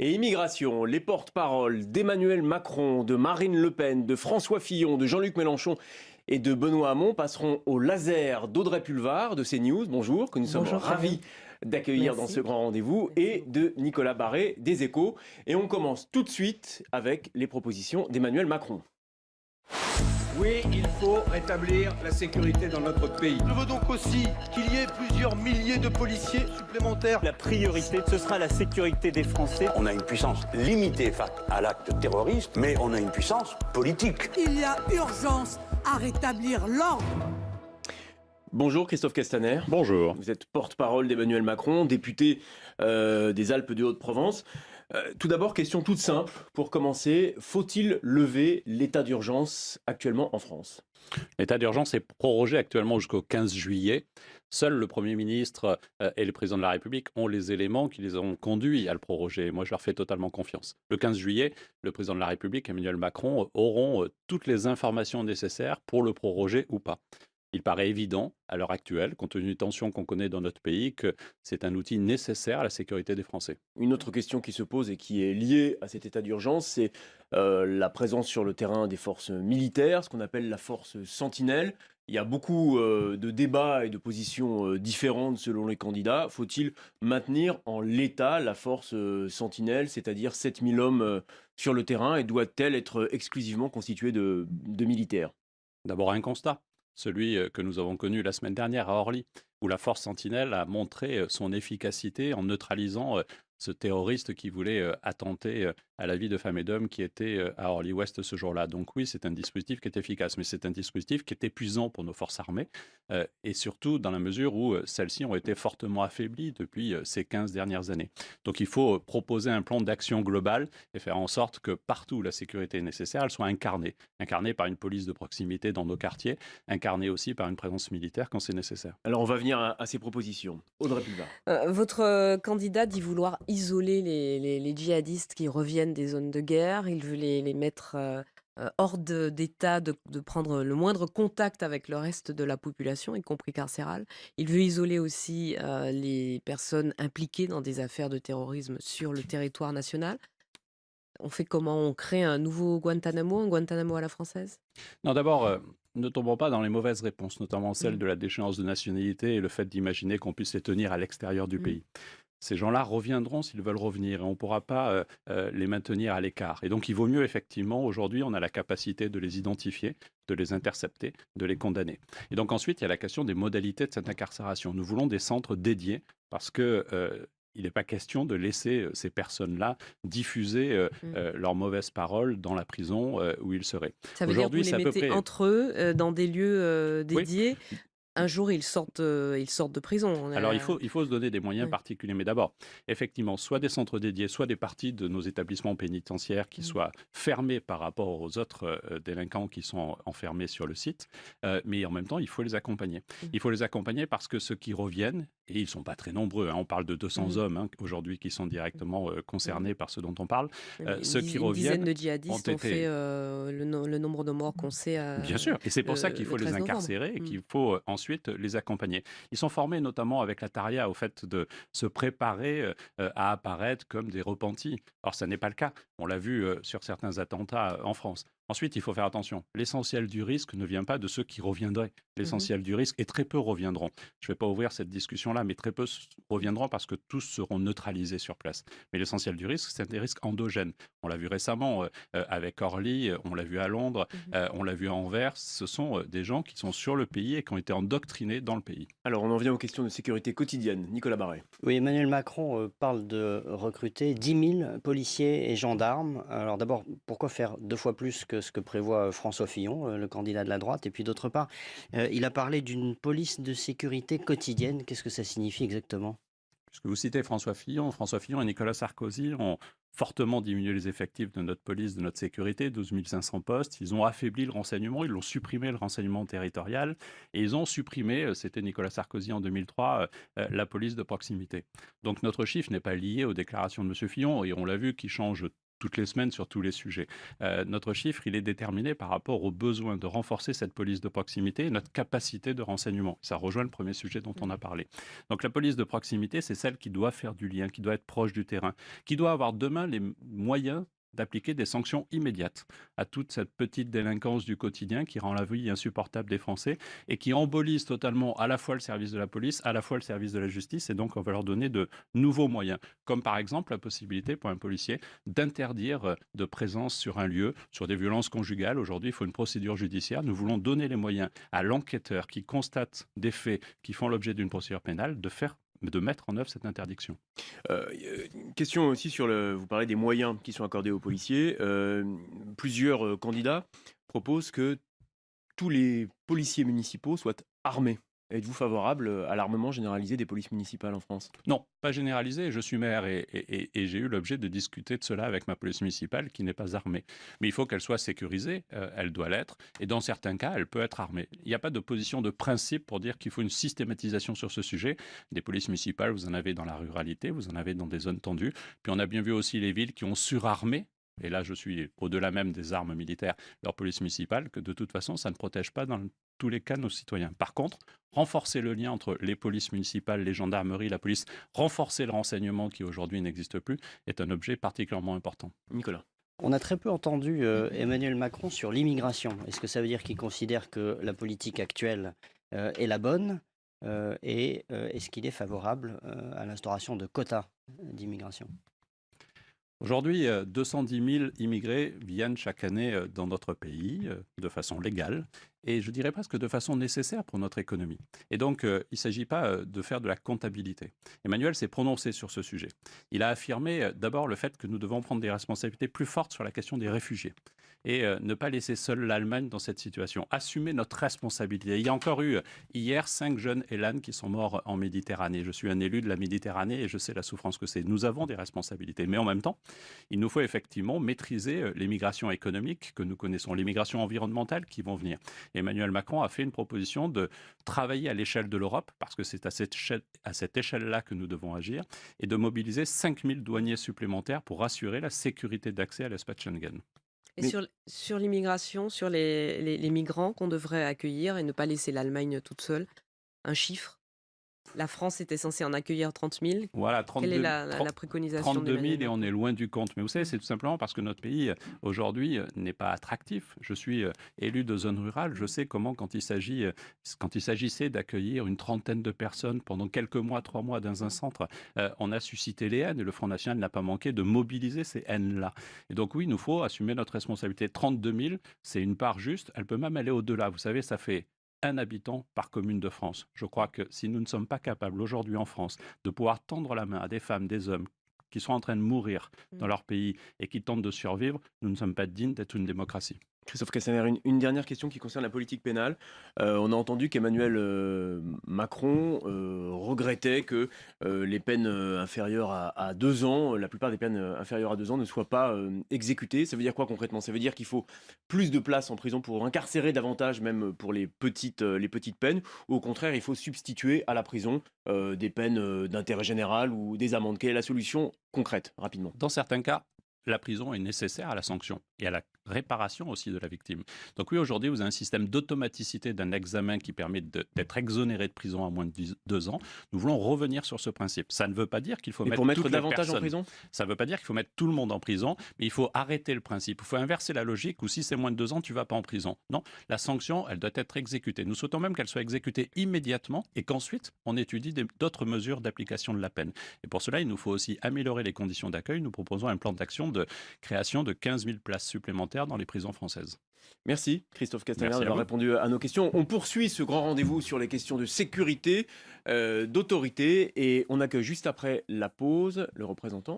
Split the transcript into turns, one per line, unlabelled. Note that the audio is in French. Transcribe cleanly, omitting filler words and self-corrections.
Et immigration, les porte-paroles d'Emmanuel Macron, de Marine Le Pen, de François Fillon, de Jean-Luc Mélenchon et de Benoît Hamon passeront au laser d'Audrey Pulvar de CNews. Bonjour, que nous sommes
Bonjour
ravis
Karim,
d'accueillir dans ce
merci.
grand rendez-vous,
Merci
et
beaucoup.
de Nicolas Barré des Échos. Et on commence tout de suite avec les propositions d'Emmanuel Macron.
Oui, il faut rétablir la sécurité dans notre pays.
Je veux donc aussi qu'il y ait plusieurs milliers de policiers supplémentaires.
La priorité, ce sera la sécurité des Français.
On a une puissance limitée face à l'acte terroriste, mais on a une puissance politique.
Il y a urgence à rétablir l'ordre.
Bonjour Christophe Castaner.
Bonjour.
Vous êtes porte-parole d'Emmanuel Macron, député des Alpes de Haute-Provence. Tout d'abord, question toute simple pour commencer. Faut-il lever l'état d'urgence actuellement en France ?
L'état d'urgence est prorogé actuellement jusqu'au 15 juillet. Seul le Premier ministre et le Président de la République ont les éléments qui les ont conduits à le proroger. Moi, je leur fais totalement confiance. Le 15 juillet, le Président de la République, Emmanuel Macron, auront toutes les informations nécessaires pour le proroger ou pas. Il paraît évident, à l'heure actuelle, compte tenu des tensions qu'on connaît dans notre pays, que c'est un outil nécessaire à la sécurité des Français.
Une autre question qui se pose et qui est liée à cet état d'urgence, c'est la présence sur le terrain des forces militaires, ce qu'on appelle la force sentinelle. Il y a beaucoup de débats et de positions différentes selon les candidats. Faut-il maintenir en l'état la force sentinelle, c'est-à-dire 7000 hommes sur le terrain, et doit-elle être exclusivement constituée de militaires ?
D'abord, un constat, celui que nous avons connu la semaine dernière à Orly, où la force Sentinelle a montré son efficacité en neutralisant ce terroriste qui voulait attenter à la vie de femmes et d'hommes qui étaient à Orly-Ouest ce jour-là. Donc oui, c'est un dispositif qui est efficace, mais c'est un dispositif qui est épuisant pour nos forces armées, et surtout dans la mesure où celles-ci ont été fortement affaiblies depuis ces 15 dernières années. Donc il faut proposer un plan d'action global et faire en sorte que partout où la sécurité est nécessaire, elle soit incarnée par une police de proximité dans nos quartiers, incarnée aussi par une présence militaire quand c'est nécessaire.
Alors on va venir à ces propositions. Audrey Pulvar.
Votre candidat dit vouloir isoler les djihadistes qui reviennent des zones de guerre. Il veut les mettre hors d'état de prendre le moindre contact avec le reste de la population, y compris carcérale. Il veut isoler aussi les personnes impliquées dans des affaires de terrorisme sur le territoire national. On fait comment? On crée un nouveau Guantanamo, un Guantanamo à la française?
Non, d'abord, ne tombons pas dans les mauvaises réponses, notamment celle
Mm.
de la déchéance de nationalité et le fait d'imaginer qu'on puisse les tenir à l'extérieur du
Mm.
pays. Ces gens-là reviendront s'ils veulent revenir et on ne pourra pas les maintenir à l'écart. Et donc il vaut mieux effectivement, aujourd'hui on a la capacité de les identifier, de les intercepter, de les condamner. Et donc ensuite il y a la question des modalités de cette incarcération. Nous voulons des centres dédiés parce que il n'est pas question de laisser ces personnes-là diffuser leurs mauvaises paroles dans la prison où ils seraient.
Ça veut dire que vous
Aujourd'hui,
les
c'est à peu
mettez
près...
entre eux dans des lieux
Oui.
dédiés. Un jour, ils sortent de prison. On
Alors,
a-
il faut se donner des moyens
Ouais.
particuliers. Mais d'abord, effectivement, soit des centres dédiés, soit des parties de nos établissements pénitentiaires qui soient fermés par rapport aux autres délinquants qui sont enfermés sur le site. Mais en même temps, il faut les accompagner. Il faut les accompagner parce que ceux qui reviennent, et ils ne sont pas très nombreux, hein, on parle de 200 hommes hein, aujourd'hui qui sont directement concernés par ce dont on parle. Ceux qui
Une dizaine
reviennent
de djihadistes
ont
ont
été...
fait le nombre de morts qu'on sait.
Bien sûr, et c'est pour ça qu'il faut
le
les
13 novembre.
incarcérer et qu'il faut ensuite les accompagner. Ils sont formés notamment avec la Taria au fait de se préparer à apparaître comme des repentis. Or, ça n'est pas le cas. On l'a vu sur certains attentats en France. Ensuite, il faut faire attention. L'essentiel du risque ne vient pas de ceux qui reviendraient. L'essentiel du risque, et très peu reviendront. Je ne vais pas ouvrir cette discussion-là, mais très peu reviendront parce que tous seront neutralisés sur place. Mais l'essentiel du risque, c'est des risques endogènes. On l'a vu récemment avec Orly, on l'a vu à Londres, on l'a vu à Anvers. Ce sont des gens qui sont sur le pays et qui ont été endoctrinés dans le pays.
Alors on en vient aux questions de sécurité quotidienne. Nicolas Barré.
Oui, Emmanuel Macron parle de recruter 10 000 policiers et gendarmes. Alors d'abord, pourquoi faire 2 fois plus que ce que prévoit François Fillon, le candidat de la droite? Et puis d'autre part, il a parlé d'une police de sécurité quotidienne. Qu'est-ce que ça signifie exactement?
Puisque vous citez François Fillon et Nicolas Sarkozy ont fortement diminué les effectifs de notre police, de notre sécurité, 12 500 postes. Ils ont affaibli le renseignement, ils ont supprimé le renseignement territorial et ils ont supprimé, c'était Nicolas Sarkozy en 2003, la police de proximité. Donc notre chiffre n'est pas lié aux déclarations de M. Fillon et on l'a vu qui change toutes les semaines sur tous les sujets. Notre chiffre, il est déterminé par rapport au besoin de renforcer cette police de proximité et notre capacité de renseignement. Ça rejoint le premier sujet dont on a parlé. Donc la police de proximité, c'est celle qui doit faire du lien, qui doit être proche du terrain, qui doit avoir demain les moyens d'appliquer des sanctions immédiates à toute cette petite délinquance du quotidien qui rend la vie insupportable des Français et qui embolise totalement à la fois le service de la police, à la fois le service de la justice, et donc on va leur donner de nouveaux moyens, comme par exemple la possibilité pour un policier d'interdire de présence sur un lieu, sur des violences conjugales. Aujourd'hui, il faut une procédure judiciaire. Nous voulons donner les moyens à l'enquêteur qui constate des faits qui font l'objet d'une procédure pénale de mettre en œuvre cette interdiction.
Une question aussi vous parlez des moyens qui sont accordés aux policiers. Plusieurs candidats proposent que tous les policiers municipaux soient armés. Êtes-vous favorable à l'armement généralisé des polices municipales en France?
Non, pas généralisé. Je suis maire et j'ai eu l'objet de discuter de cela avec ma police municipale qui n'est pas armée. Mais il faut qu'elle soit sécurisée, elle doit l'être, et dans certains cas, elle peut être armée. Il n'y a pas de position de principe pour dire qu'il faut une systématisation sur ce sujet. Des polices municipales, vous en avez dans la ruralité, vous en avez dans des zones tendues. Puis on a bien vu aussi les villes qui ont surarmé. Et là, je suis au-delà même des armes militaires, leur police municipale, que de toute façon, ça ne protège pas dans tous les cas nos citoyens. Par contre, renforcer le lien entre les polices municipales, les gendarmeries, la police, renforcer le renseignement qui aujourd'hui n'existe plus, est un objet particulièrement important.
Nicolas.
On a très peu entendu Emmanuel Macron sur l'immigration. Est-ce que ça veut dire qu'il considère que la politique actuelle est la bonne et est-ce qu'il est favorable à l'instauration de quotas d'immigration ?
Aujourd'hui, 210 000 immigrés viennent chaque année dans notre pays de façon légale et je dirais presque de façon nécessaire pour notre économie. Et donc, il ne s'agit pas de faire de la comptabilité. Emmanuel s'est prononcé sur ce sujet. Il a affirmé d'abord le fait que nous devons prendre des responsabilités plus fortes sur la question des réfugiés et ne pas laisser seule l'Allemagne dans cette situation. Assumer notre responsabilité. Il y a encore eu hier 5 jeunes Elan qui sont morts en Méditerranée. Je suis un élu de la Méditerranée et je sais la souffrance que c'est. Nous avons des responsabilités. Mais en même temps, il nous faut effectivement maîtriser les migrations économiques que nous connaissons, les migrations environnementales qui vont venir. Emmanuel Macron a fait une proposition de travailler à l'échelle de l'Europe, parce que c'est à cette échelle-là que nous devons agir, et de mobiliser 5 000 douaniers supplémentaires pour assurer la sécurité d'accès à l'espace Schengen.
Et sur l'immigration, sur les migrants qu'on devrait accueillir et ne pas laisser l'Allemagne toute seule, un chiffre? La France était censée en accueillir 30 000.
Voilà,
Quelle est la préconisation
32 000
d'Emmanuel
et on est loin du compte. Mais vous savez, c'est tout simplement parce que notre pays, aujourd'hui, n'est pas attractif. Je suis élu de zone rurale. Je sais comment, quand il s'agissait d'accueillir une trentaine de personnes pendant quelques mois, 3 mois dans un centre, on a suscité les haines et le Front National n'a pas manqué de mobiliser ces haines-là. Et donc oui, il nous faut assumer notre responsabilité. 32 000, c'est une part juste. Elle peut même aller au-delà. Vous savez, ça fait 1 habitant par commune de France. Je crois que si nous ne sommes pas capables aujourd'hui en France de pouvoir tendre la main à des femmes, des hommes qui sont en train de mourir dans leur pays et qui tentent de survivre, nous ne sommes pas dignes d'être une démocratie.
Christophe Castaner, une dernière question qui concerne la politique pénale. On a entendu qu'Emmanuel Macron regrettait que les peines inférieures à 2 ans, la plupart des peines inférieures à 2 ans ne soient pas exécutées. Ça veut dire quoi concrètement? Ça veut dire qu'il faut plus de places en prison pour incarcérer davantage, même pour les petites peines, ou au contraire, il faut substituer à la prison des peines d'intérêt général ou des amendes? Quelle est la solution concrète, rapidement?
Dans certains cas, la prison est nécessaire à la sanction et à la réparation aussi de la victime. Donc oui, aujourd'hui, vous avez un système d'automaticité d'un examen qui permet d'être exonéré de prison à moins de 2 ans. Nous voulons revenir sur ce principe. Ça ne veut pas dire qu'il faut
mettre davantage en prison.
Ça ne veut pas dire qu'il faut mettre tout le monde en prison, mais il faut arrêter le principe. Il faut inverser la logique où si c'est moins de 2 ans, tu ne vas pas en prison. Non, la sanction, elle doit être exécutée. Nous souhaitons même qu'elle soit exécutée immédiatement et qu'ensuite, on étudie d'autres mesures d'application de la peine. Et pour cela, il nous faut aussi améliorer les conditions d'accueil. Nous proposons un plan d'action de création de 15 000 places supplémentaires dans les prisons françaises.
Merci Christophe Castaner d'avoir répondu à nos questions. On poursuit ce grand rendez-vous sur les questions de sécurité, d'autorité, et on accueille juste après la pause le représentant